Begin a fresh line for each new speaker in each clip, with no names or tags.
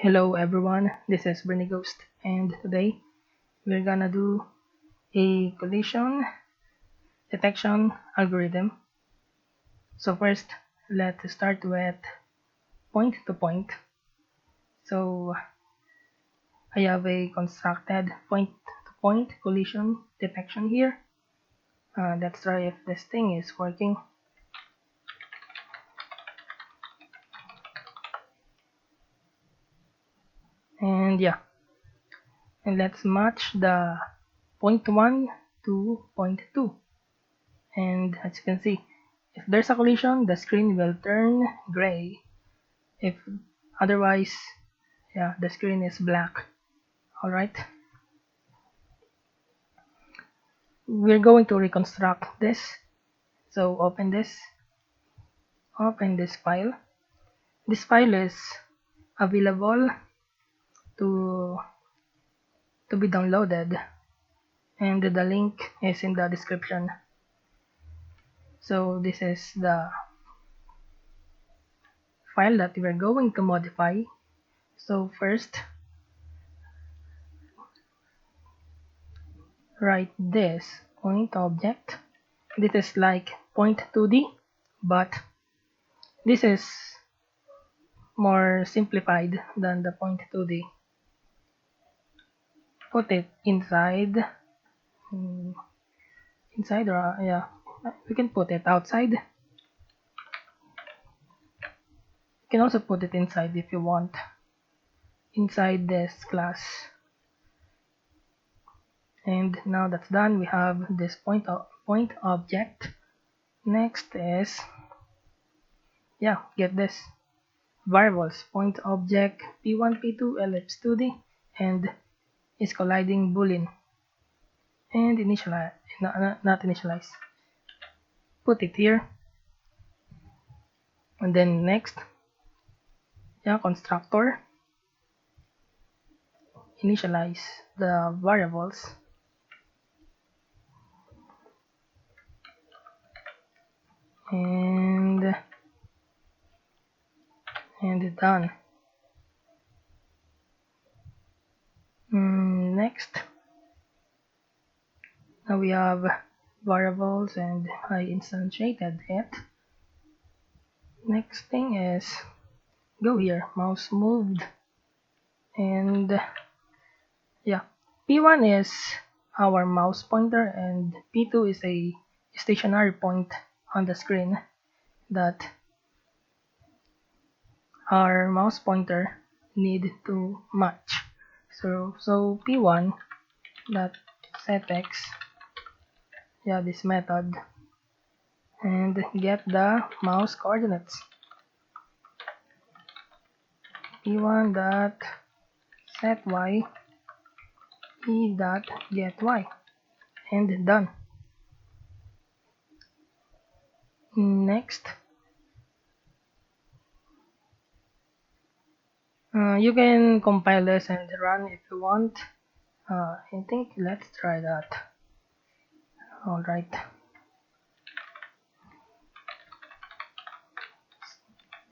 Hello everyone, this is Bernie Ghost, and today we're gonna do a collision detection algorithm. So first, let's start with point to point. So I have a constructed point to point collision detection here. Let's try if this thing is working. And yeah, and let's match the point 1 to point 2. And as you can see, if there's a collision, the screen will turn gray. If otherwise, yeah, the screen is black. Alright, we're going to reconstruct this. So open this file. This file is available to be downloaded, and the link is in the description. So this is the file that we're going to modify. So first, write this point object. This is like point 2D, but this is more simplified than the point 2D. Put it inside, or yeah, we can put it outside. You can also put it inside if you want, inside this class. And now that's done, we have this point object. Next is, yeah, get this variables point object p1 p2 ellipse 2d and is colliding boolean, and initialize, not initialize, put it here. And then next, yeah, constructor, initialize the variables, and done. Next, now we have variables and I instantiated it. Next thing is go here, mouse moved, and yeah, p1 is our mouse pointer and p2 is a stationary point on the screen that our mouse pointer need to match. So p1 dot setx, yeah, this method, and get the mouse coordinates. p1 dot set y, e dot get y, and done. Next, you can compile this and run if you want. I think let's try that. Alright,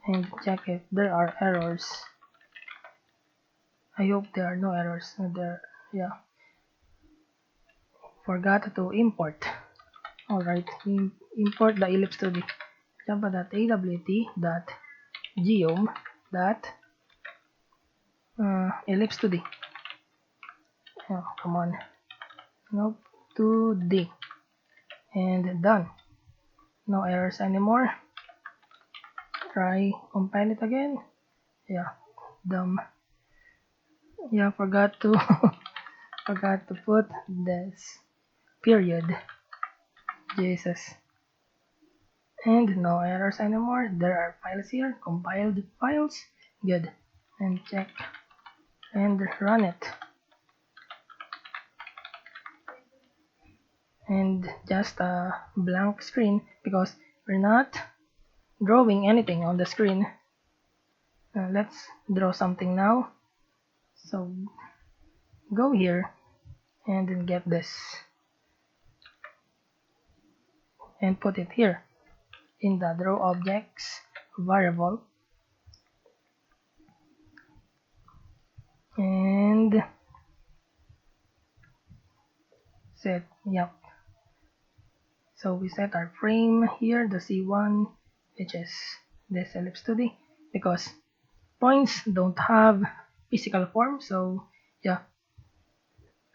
and check if there are errors. I hope there are no errors there. Yeah, forgot to import. Alright, import the ellipse 2d, java.awt.geom.ellipse 2d. Oh, come on, nope, 2d, and done. No errors anymore. Try compile it again. Yeah, dumb. Yeah, forgot to forgot to put this period. Jesus. And no errors anymore. There are files here, compiled files. Good. And check and run it. And just a blank screen because we're not drawing anything on the screen. Let's draw something now. So go here and then get this and put it here in the draw objects variable. set, yep. So we set our frame here, the C1, which is this ellipse 2D, because points don't have physical form. So yeah,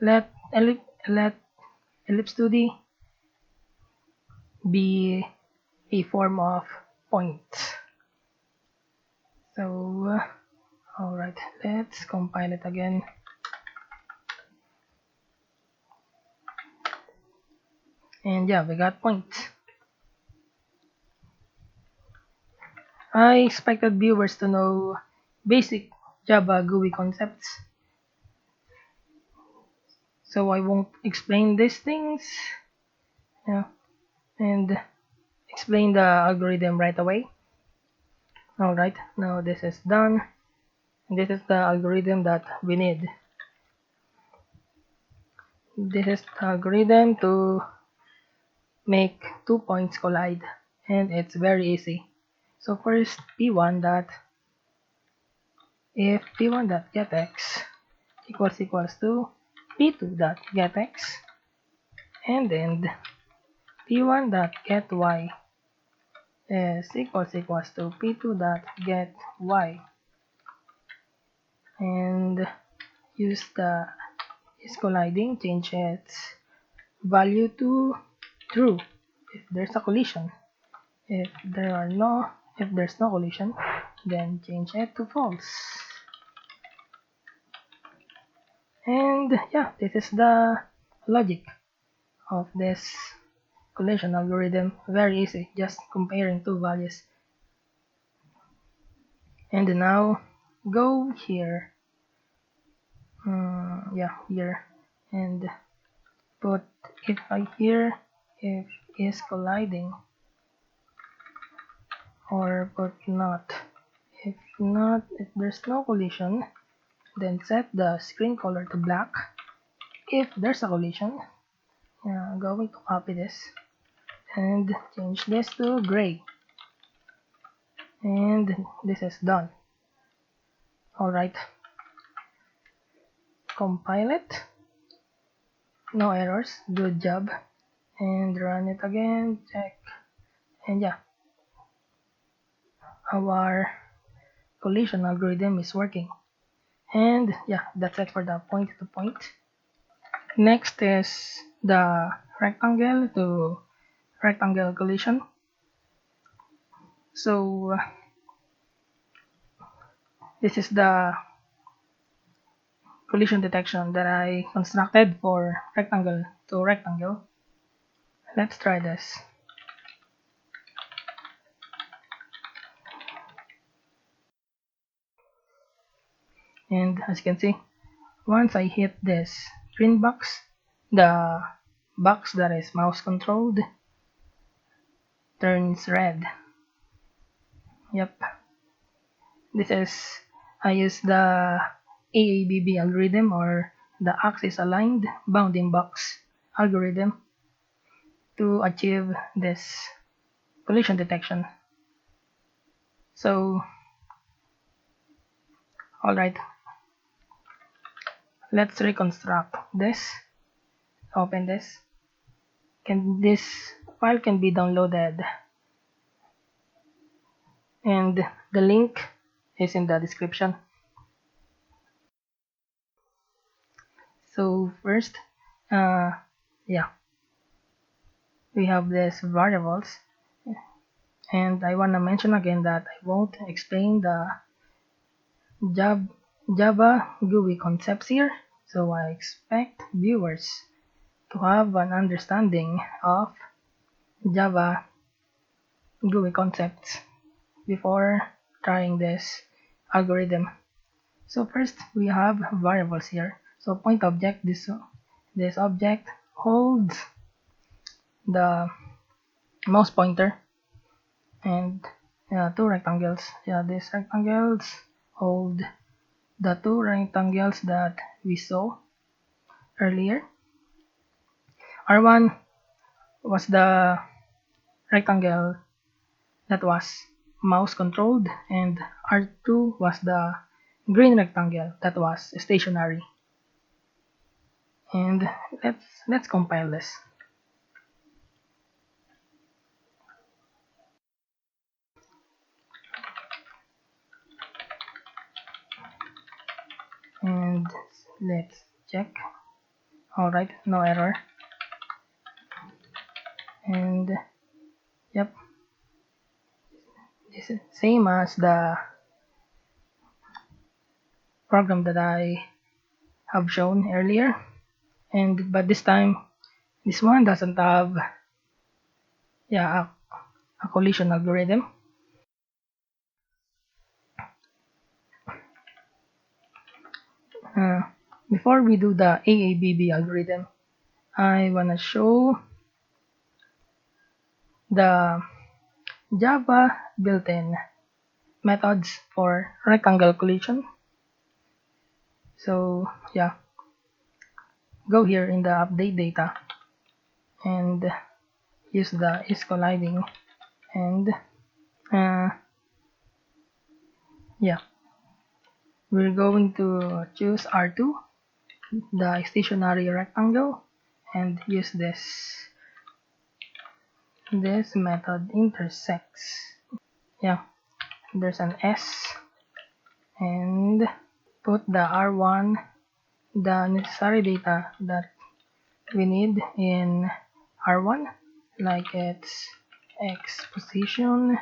let ellipse 2D be a form of points. So alright, let's compile it again. And yeah, we got points. I expected viewers to know basic Java GUI concepts, so I won't explain these things, yeah, and explain the algorithm right away. Alright, now this is done. This is the algorithm that we need. This is the algorithm to make 2 points collide, and it's very easy. So first, p1 dot if p1 dot getx equals to p2 dot getx, and then p1 dot gety is equals to p2 dot gety, and use the is colliding, change its value to true if there's a collision. If there's no collision, then change it to false. And yeah, this is the logic of this collision algorithm. Very easy, just comparing two values. And now go here, yeah, here, and put if I here if is colliding, or put not. If there's no collision, then set the screen color to black. If there's a collision, I'm going to copy this and change this to gray, and this is done. Alright, compile it, no errors, good job, and run it again, check, and yeah, our collision algorithm is working. And yeah, that's it for the point to point. Next is the rectangle to rectangle collision. So this is the collision detection that I constructed for rectangle to rectangle. Let's try this. And as you can see, once I hit this green box, the box that is mouse controlled turns red. Yep. This is, I use the AABB algorithm, or the axis aligned bounding box algorithm, to achieve this collision detection. So alright, let's reconstruct this. Open this. This file can be downloaded, and the link is in the description. So first, yeah, we have these variables, and I want to mention again that I won't explain the Java GUI concepts here, so I expect viewers to have an understanding of Java GUI concepts before trying this algorithm. So first, we have variables here. So point object, this object holds the mouse pointer, and two rectangles. Yeah, these rectangles hold the two rectangles that we saw earlier. R1 was the rectangle that was mouse controlled, and R2 was the green rectangle that was stationary. And let's compile this. And let's check. Alright, no error. And yep, this is same as the program that I have shown earlier. And but this time this one doesn't have a collision algorithm. Before we do the AABB algorithm, I wanna show the Java built-in methods for rectangle collision. So yeah, go here in the update data and use the is colliding, and yeah, we're going to choose R2, the stationary rectangle, and use this method intersects. Yeah, there's an S, and put the R1, the necessary data that we need in R1, like its X position,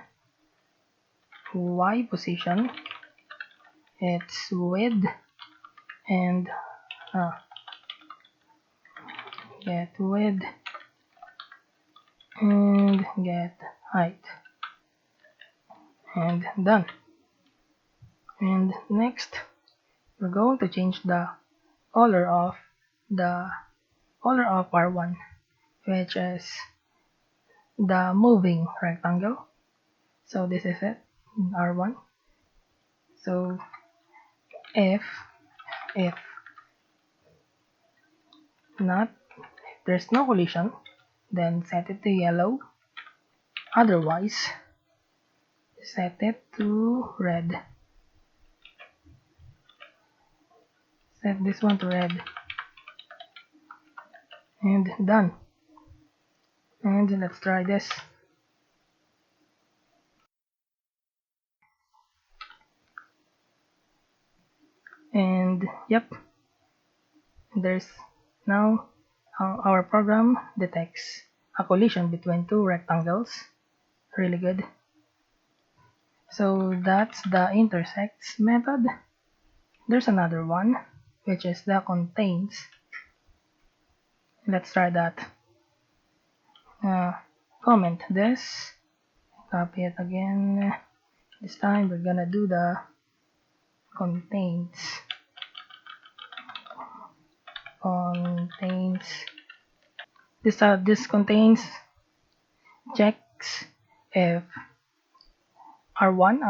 Y position, its width, and get width and get height, and done. And next we're going to change the color of R1, which is the moving rectangle. So this is it, R1. So if not, if there's no collision, then set it to yellow. Otherwise, set it to red. Set this one to red. And done. And let's try this. And yep, there's now our program detects a collision between two rectangles. Really good. So that's the intersects method. There's another one, which is the contains. Let's try that. Comment this, copy it again. This time we're gonna do the contains. This contains checks if R1,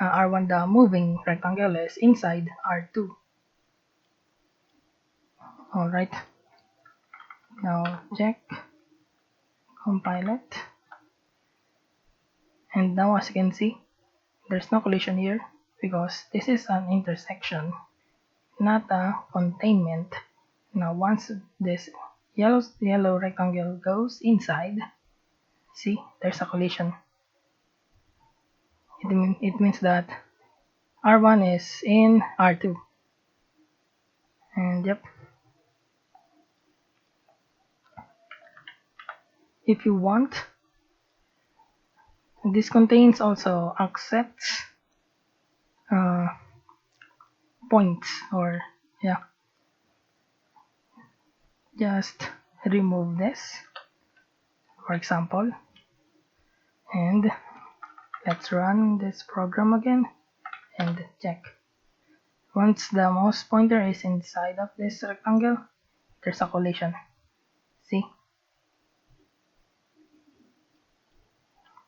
R1 the moving rectangle is inside R2. Alright, now check, compile it, and now as you can see, there's no collision here because this is an intersection, not a containment. Now once this yellow rectangle goes inside, see, there's a collision. It means that R1 is in R2. And yep, if you want, this contains also accepts points, or yeah, just remove this, for example, and let's run this program again and check. Once the mouse pointer is inside of this rectangle, there's a collision. See?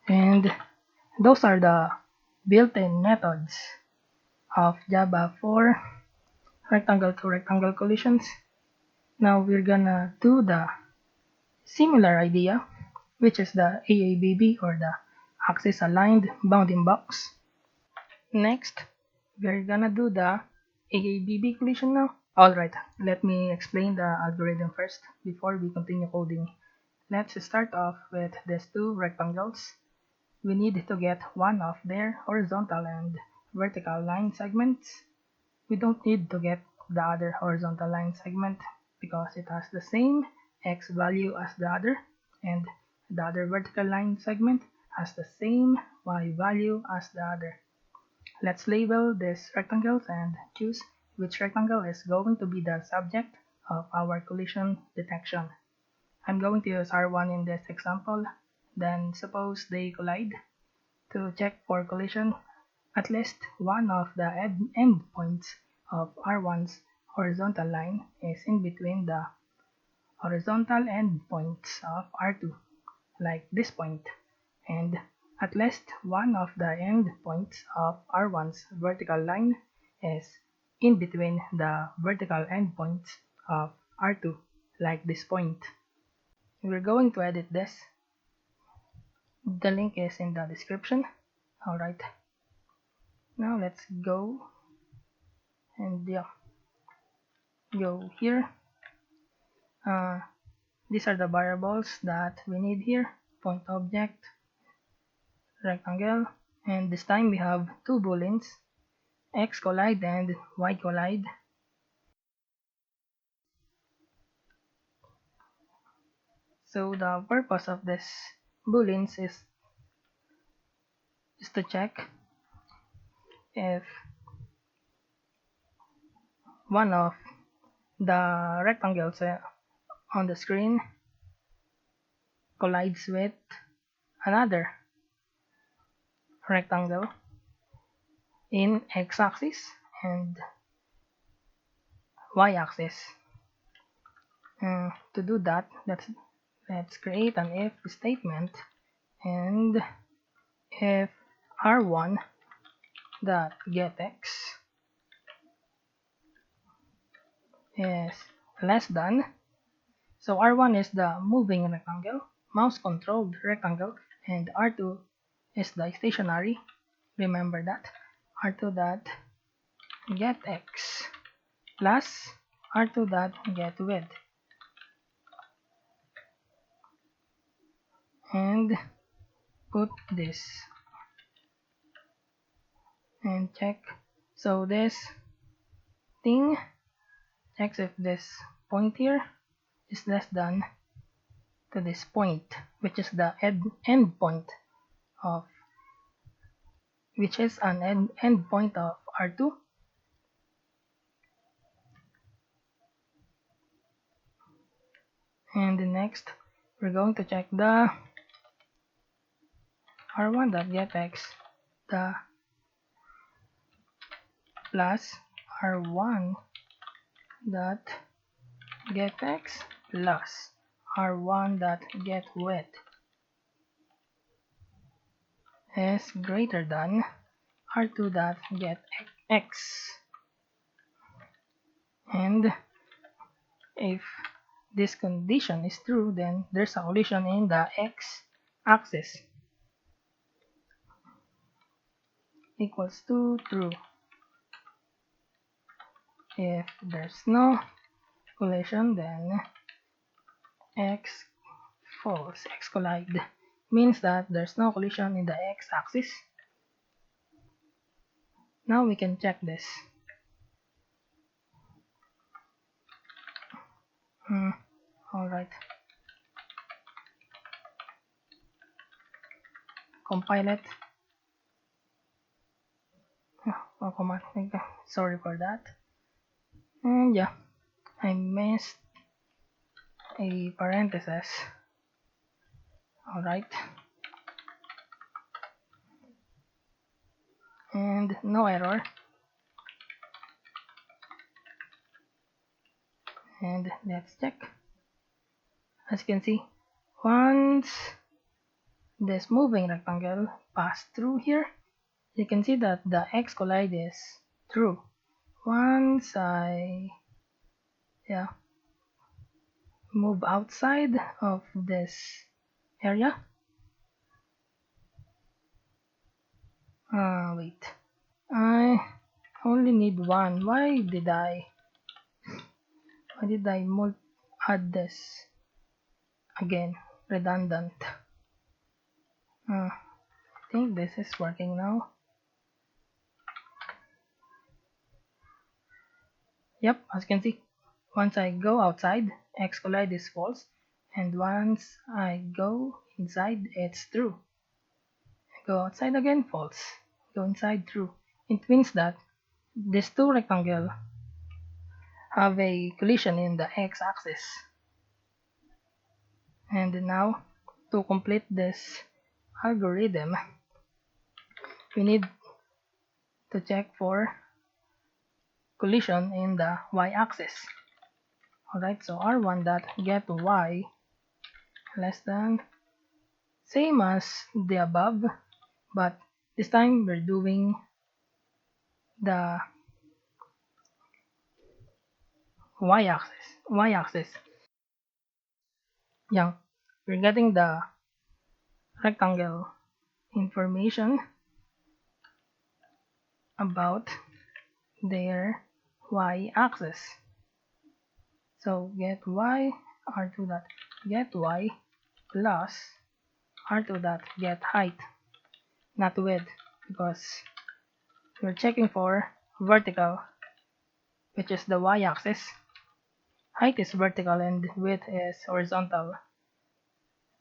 And those are the built-in methods of Java for rectangle to rectangle collisions. Now we're gonna do the similar idea, which is the AABB, or the axis aligned bounding box. Next, we're gonna do the AABB collision now. Alright, let me explain the algorithm first before we continue coding. Let's start off with these two rectangles. We need to get one of their horizontal and vertical line segments. We don't need to get the other horizontal line segment because it has the same x value as the other, and the other vertical line segment has the same y value as the other. Let's label these rectangles and choose which rectangle is going to be the subject of our collision detection. I'm going to use R1 in this example. Then suppose they collide. To check for collision, at least one of the endpoints of R1's horizontal line is in between the horizontal endpoints of R2, like this point, and at least one of the endpoints of R1's vertical line is in between the vertical endpoints of R2, like this point. We're going to edit this. The link is in the description. Alright, now let's go and go here. These are the variables that we need here: point object, rectangle, and this time we have two booleans, x collide and y collide. So the purpose of this booleans is to check if one of the rectangles on the screen collides with another rectangle in x-axis and y-axis. To do that, let's create an if statement, and if r1 dot getX is less than, so r1 is the moving rectangle, mouse controlled rectangle, and r2 is the stationary. Remember that. R2 dot getX plus r2 dot getWidth, and put this and check. So this thing checks if this point here is less than to this point, which is the end point of which is an end point of R2. And next we're going to check the r1.getX, the plus r1.getX plus r1.getWidth is greater than r2.getX. And if this condition is true, then there's a collision in the x-axis, equals to true. If there's no collision, then x false. X collide means that there's no collision in the x-axis. Now we can check this. Alright. Compile it. Sorry for that. And yeah, I missed a parenthesis. Alright. And no error. And let's check. As you can see, once this moving rectangle passed through here, you can see that the x collide is true. Once I move outside of this area, wait, I only need one. Why did I Why did I add this again? Redundant. I think this is working now. Yep, as you can see, once I go outside, X collide is false, and once I go inside, it's true. Go outside again, false. Go inside, true. It means that these two rectangles have a collision in the x-axis. And now, to complete this algorithm, we need to check for collision in the y-axis. Alright, so r1.getY less than, same as the above, but this time we're doing the y-axis. Yeah, we're getting the rectangle information about their y-axis. So get y, r2.get y plus r2.get height, not width, because we're checking for vertical, which is the y-axis. Height is vertical and width is horizontal.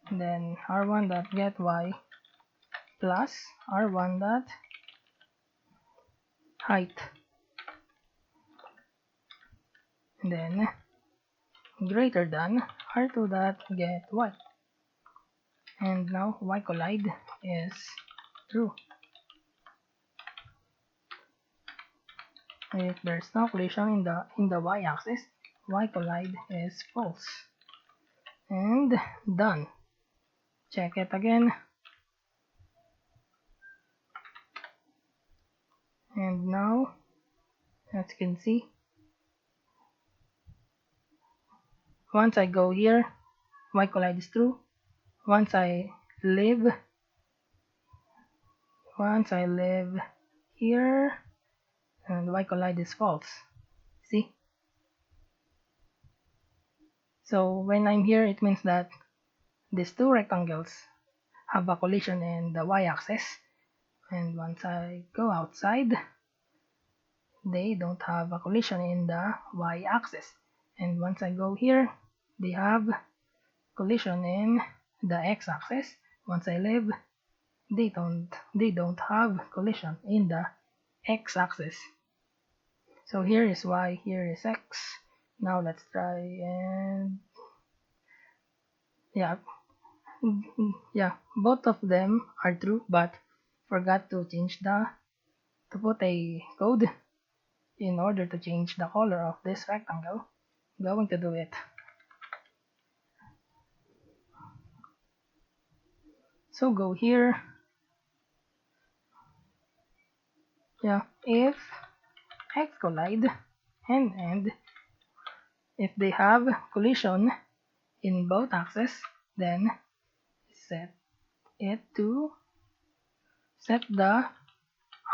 And then r1.get y plus r1.height. And then greater than r2.get y. And now y collide is true. If there's no collision in the y-axis, y collide is false. And done. Check it again. And now, as you can see, once I go here, y collide is true. Once I leave here, and y collide is false. See? So when I'm here, it means that these two rectangles have a collision in the y-axis, and once I go outside, they don't have a collision in the y-axis, and once I go here, they have collision in the x-axis. Once I leave, they don't have collision in the x-axis. So here is y, here is x. Now let's try, and yeah, both of them are true, but forgot to put a code in order to change the color of this rectangle. I'm going to do it. So go here. Yeah, if x collide and if they have collision in both axes, then set the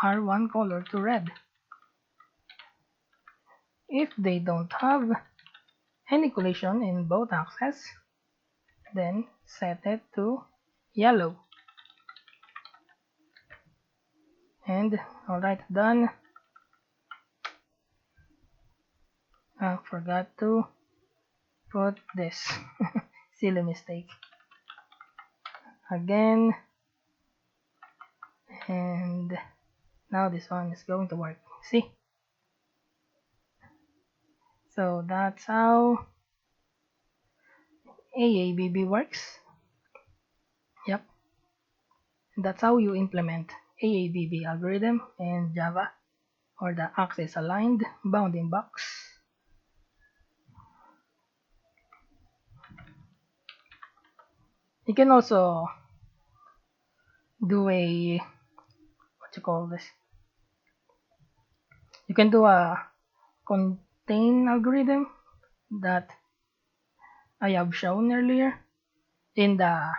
R1 color to red. If they don't have any collision in both axes, then set it to yellow. And alright, done. I forgot to put this. Silly mistake. Again. And now this one is going to work. See? So that's how AABB works. Yep. That's how you implement AABB algorithm in Java, or the axis aligned bounding box. You can also do a, you can do a contain algorithm that I have shown earlier in the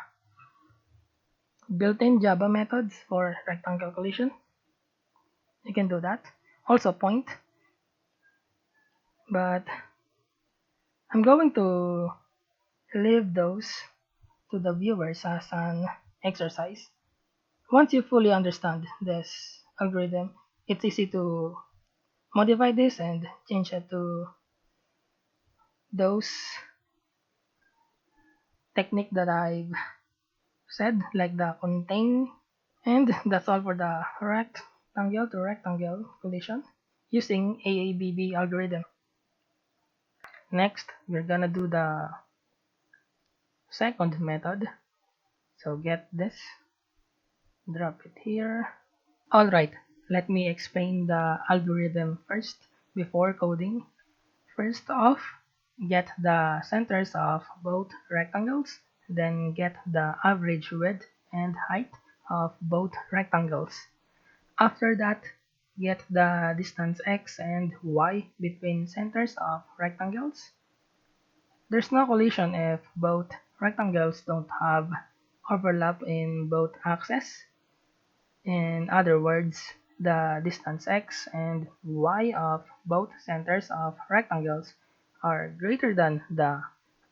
built-in Java methods for rectangle collision. You can do that. Also point, but I'm going to leave those to the viewers as an exercise. Once you fully understand this algorithm, it's easy to modify this and change it to those technique that I've said, like the contain. And that's all for the rectangle to rectangle collision using AABB algorithm. Next, we're gonna do the second method. So get this, drop it here. Alright, let me explain the algorithm first before coding. First off, get the centers of both rectangles, then get the average width and height of both rectangles. After that, get the distance x and y between centers of rectangles. There's no collision if both rectangles don't have overlap in both axes. In other words, the distance x and y of both centers of rectangles are greater than the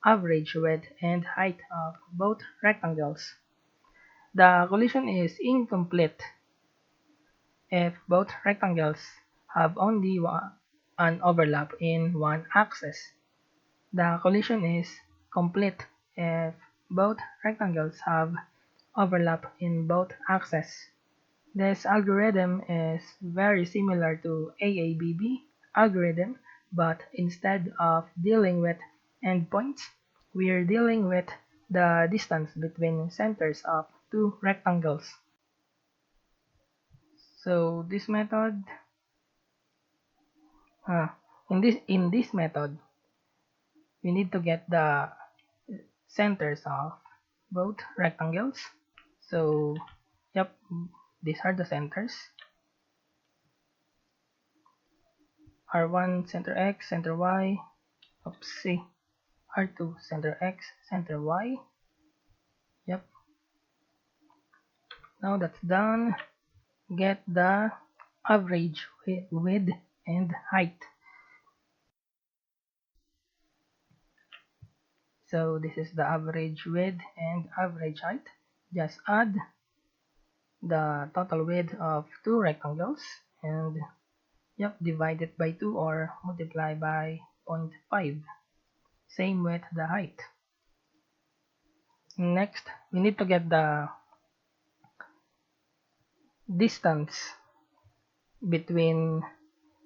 average width and height of both rectangles. The collision is incomplete if both rectangles have only an overlap in one axis. The collision is complete if both rectangles have overlap in both axes. This algorithm is very similar to AABB algorithm, but instead of dealing with endpoints, we're dealing with the distance between centers of two rectangles. So this method, in this method, we need to get the centers of both rectangles. So, yep, these are the centers. R1 center X, center Y, oopsie, R2 center X, center Y. Yep. Now that's done. Get the average width and height. So this is the average width and average height. Just add the total width of two rectangles and yep, divide it by 2 or multiply by 0.5. Same with the height. Next, we need to get the distance between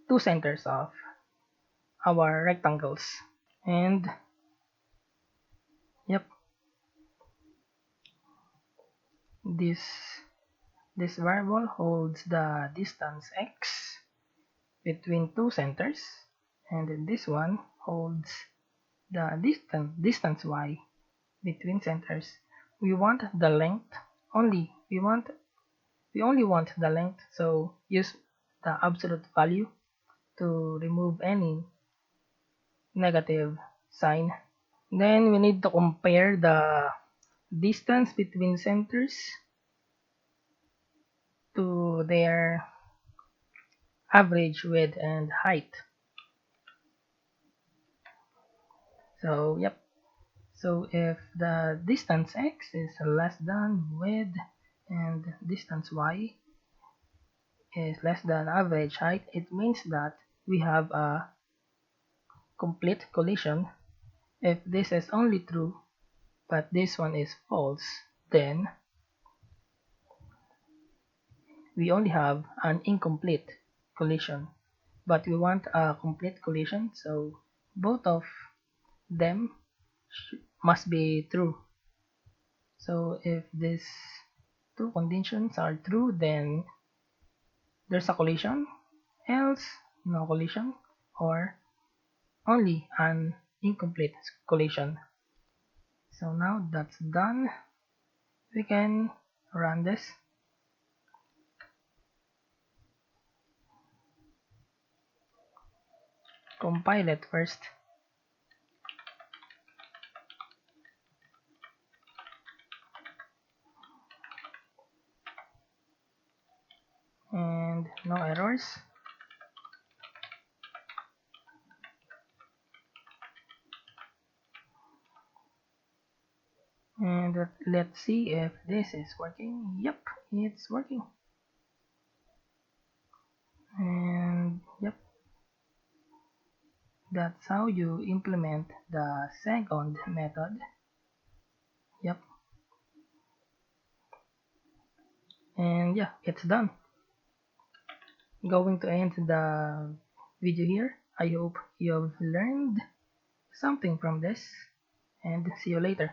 two centers of our rectangles. And yep, this variable holds the distance x between two centers, and this one holds the distance y between centers. We want the length only. We only want the length, so use the absolute value to remove any negative sign. Then we need to compare the distance between centers to their average width and height. So yep, so if the distance x is less than width and distance y is less than average height, it means that we have a complete collision. If this is only true but this one is false, then we only have an incomplete collision. But we want a complete collision, so both of them must be true. So if these two conditions are true, then there's a collision, else no collision, or only an incomplete collision. So now that's done, we can run this. Compile it first. And no errors. And let's see if this is working. Yep, it's working. And yep, that's how you implement the second method. Yep, and yeah, it's done. Going to end the video here. I hope you've learned something from this, and see you later.